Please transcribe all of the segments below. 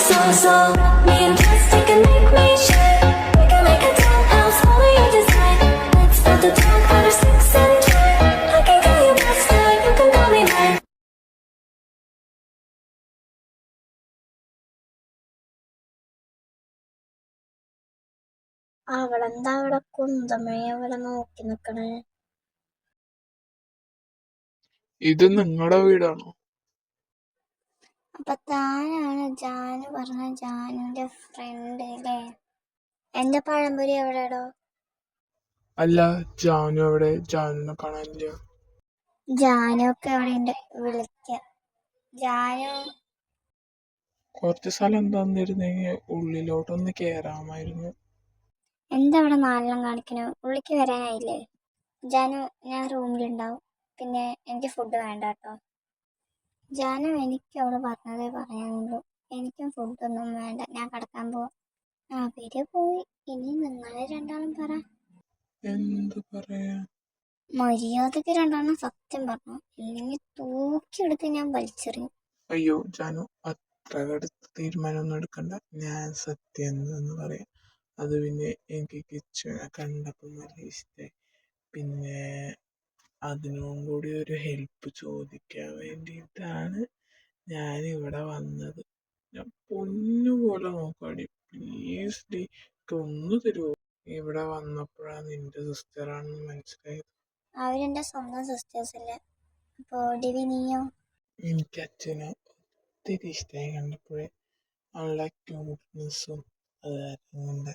so me and plastic can make me shine. We can make a dollhouse, follow your design. Let's build a dog out of sticks and twine. I can call you master, you can call me mine. അവളെന്താ അവിടെ കുന്തമേ അവിടെ നോക്കി നിക്കണേ? ഇത് നിങ്ങളുടെ വീടാണോ? അപ്പൊ താനാണ് ജാനു പറഞ്ഞ ജാനുവിന്റെ ഫ്രണ്ട് അല്ലേ? എന്റെ പഴംപൊരി എവിടെടോ? അല്ല, ജാനു എവിടെ? ജാനുവിനെ കാണാനില്ല. ജാനു ഒക്കെ അവിടെ ഉണ്ട്, വിളിക്ക. ജാനു കുറച്ച് സ്ഥലം എന്താന്നിരുന്നെങ്കിൽ ഉള്ളിലോട്ടൊന്ന് കേറാമായിരുന്നു. എന്താ അവിടെ നാലെണ്ണം കാണിക്കണു? ഉള്ളിക്ക് വരാനായില്ലേ? ജാനു, ഞാൻ റൂമിലുണ്ടാവും. പിന്നെ എനിക്ക് ഫുഡ് വേണ്ട കേട്ടോ. ജാനു, എനിക്ക് അവള് പറഞ്ഞതേ പറയാനുള്ളൂ. എനിക്കും ഫുഡൊന്നും വേണ്ട, ഞാൻ കിടക്കാൻ പോവാ. അവര് പോയി. ഇനി നിങ്ങളെ രണ്ടാളും പറ. എന്ത് പറയാ? മര്യാദക്ക് രണ്ടാളും സത്യം പറഞ്ഞു, ഇല്ലെങ്കിൽ തൂക്കിയെടുത്ത് ഞാൻ വലിച്ചെറിയും. അയ്യോ ജാനു, അത്ര കടുത്ത തീരുമാനമൊന്നും എടുക്കണ്ട. ഞാൻ സത്യം എന്താന്ന് പറയാം. അത് പിന്നെ എനിക്ക് കിച്ചുവിനെ കണ്ടപ്പോൾ നല്ല ഇഷ്ടമായി. പിന്നെ അതിനും കൂടി ഒരു ഹെൽപ്പ് ചോദിക്കാൻ വേണ്ടിയിട്ടാണ് ഞാൻ ഇവിടെ വന്നത്. ഞാൻ പൊന്നുപോലെ നോക്കാടി, പ്ലീസ് ഡി, ഒന്ന് തരുമോ? ഇവിടെ വന്നപ്പോഴാണ് നിന്റെ സിസ്റ്ററാണെന്ന് മനസ്സിലായത്. അവരെന്റെ സ്വന്തം സിസ്റ്റേഴ്സ് അല്ലേ? അപ്പോ ഡിവി നീയോ? എനിക്ക് അച്ഛനെ ഒത്തിരി ഇഷ്ടമായി കണ്ടപ്പോഴേ. അവളുടെ ക്യൂട്ട്നെസ്സും അത് കൊണ്ട്.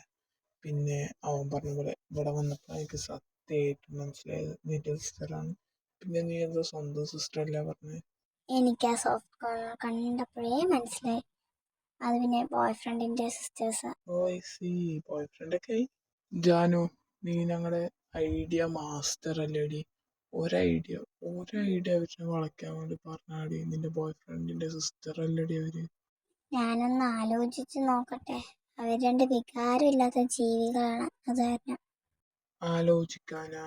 പിന്നെ അവൻ പറഞ്ഞ പോലെ ഇവിടെ വന്നപ്പോൾ എനിക്ക് സത്യമായിട്ട് മനസ്സിലായത് നിന്റെ സിസ്റ്ററാണ്. പിന്നെ നീ എന്താ സ്വന്തം സിസ്റ്റർ അല്ല പറഞ്ഞത്? എനിക്ക് ആ സോഫ്റ്റ് കോർണർ കണ്ടപ്പോഴേ മനസ്സിലായി. അത് പിന്നെ ബോയ് ഫ്രണ്ടിന്റെ സിസ്റ്റേഴ്സാ. ബോയ് ഫ്രണ്ട് ഒക്കെ ആയി. ജാനു, നീ ഞങ്ങളുടെ ഐഡിയ മാസ്റ്റർ അല്ലേടി. ഒരൈഡിയ അവരെ വളയ്ക്കാൻ വേണ്ടി പറഞ്ഞാടി. നിന്റെ ബോയ് ഫ്രണ്ടിന്റെ സിസ്റ്റർ അല്ലേടി അവര്. ഞാനൊന്ന് ആലോചിച്ച് നോക്കട്ടെ. അവർ രണ്ട് വികാരമില്ലാത്ത ജീവികളാണ്, അത് കാരണം. ആലോചിക്കാനാ?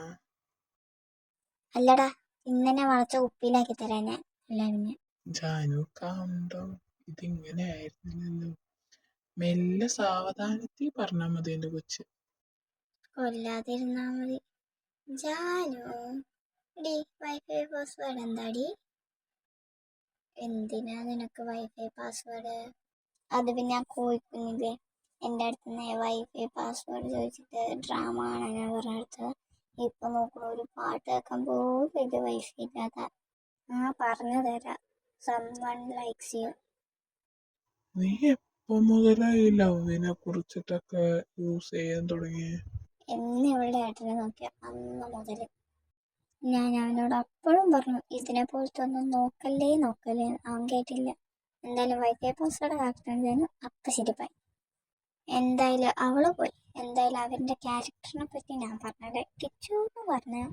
അല്ലടാ, ഇന്നെ വളച്ച ഉപ്പിലാക്കി തരാൻ ഞാൻ. അല്ല പിന്നെ ജാനു, കാന്തോ, ഇതിങ്ങനെ ആയിരുന്നില്ലല്ലോ. മെല്ലെ സാവധാനത്തിൽ പറഞ്ഞാൽ മതി എന്റെ കൊച്ച്. കൊല്ലാതിരുന്നാ മതി. ജാനു ഡി, വൈഫൈ പാസ്വേഡ് എന്താടി? എന്തിനാ നിനക്ക് വൈഫൈ പാസ്വേഡ്? അത് പിന്നെ ആ കോഴിക്കുഞ്ഞില്ലേ എൻ്റെ അടുത്ത് നിന്ന് വൈഫൈ പാസ്വേഡ് ചോദിച്ചിട്ട് ഡ്രാമ കാണാനാ പറഞ്ഞെടുത്ത്. ഇപ്പൊ നോക്കണ ഒരു പാട്ട് കേൾക്കാൻ പോലും ഇത് വൈഫൈ ഇല്ലാത്ത. പറഞ്ഞു തരാം. someone likes you. നീ എപ്പോ മുതലായി ലവിനെ കുറിച്ചിട്ടൊക്കെ യൂസ് ചെയ്യാൻ തുടങ്ങി? എന്ന് ഇവളുടെ ഏട്ടനെ നോക്കിയ അന്ന് മുതൽ ഞാൻ അവനോട് അപ്പോഴും പറഞ്ഞു ഇതിനെ പോലത്തെ ഒന്നും നോക്കല്ലേ. അവൻ കേട്ടില്ല. എന്തായാലും വൈഫൈ പാസ്വേഡ് ആക്കണതിന് അപ്പം ശരിപ്പായി. എന്തായാലും അവള് പോയി. എന്തായാലും അവരുടെ ക്യാരക്ടറിനെ പറ്റി ഞാൻ പറഞ്ഞത്. കിച്ചു എന്ന് പറഞ്ഞാൽ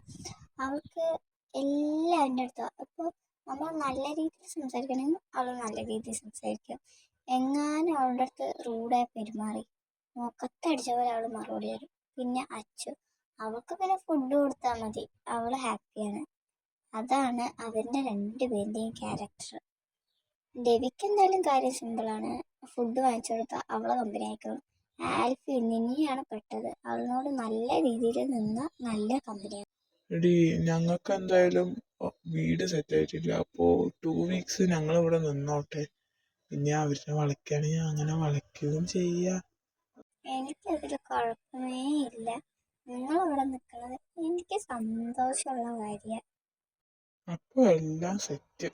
അവൾക്ക് എല്ലാവരുടെ അടുത്തും ഇപ്പോൾ നമ്മൾ നല്ല രീതിയിൽ സംസാരിക്കണമെങ്കിൽ അവൾ നല്ല രീതിയിൽ സംസാരിക്കും. എങ്ങാനും അവളുടെ അടുത്ത് റൂഡായി പെരുമാറി മുഖത്തടിച്ച പോലെ അവൾ മറുപടി തരും. പിന്നെ അച്ചു, അവൾക്ക് പിന്നെ ഫുഡ് കൊടുത്താൽ മതി, അവൾ ഹാപ്പിയാണ്. അതാണ് അവരുടെ രണ്ടുപേരുടെയും ക്യാരക്ടർ. ഡെവിക്ക് എന്തായാലും കാര്യം സിമ്പിളാണ്. ഫുഡ് വാങ്ങിച്ചു കൊടുത്താൽ അവളെ കമ്പനി ആയിക്കോളും. ആൽഫി നിന്നെയാണ് പെട്ടത്. അവളിനോട് നല്ല രീതിയിൽ നിന്ന നല്ല കമ്പനിയാണ്. എടി, ഞങ്ങൾക്ക് എന്തായാലും വീട് സെറ്റ് ആയിട്ടില്ല. അപ്പോ 2 weeks ഞങ്ങൾ ഇവിടെ നിന്നോട്ടെ. പിന്നെ അവരെ വളയ്ക്കുകയാണെങ്കിൽ അങ്ങനെ വളയ്ക്കുകയും ചെയ്യാം. എനിക്കതിൽ കുഴപ്പമേ ഇല്ല. നിങ്ങൾ ഇവിടെ നിൽക്കുന്നത് എനിക്ക് സന്തോഷമുള്ള കാര്യമാണ്. അപ്പൊ എല്ലാം സെറ്റ്.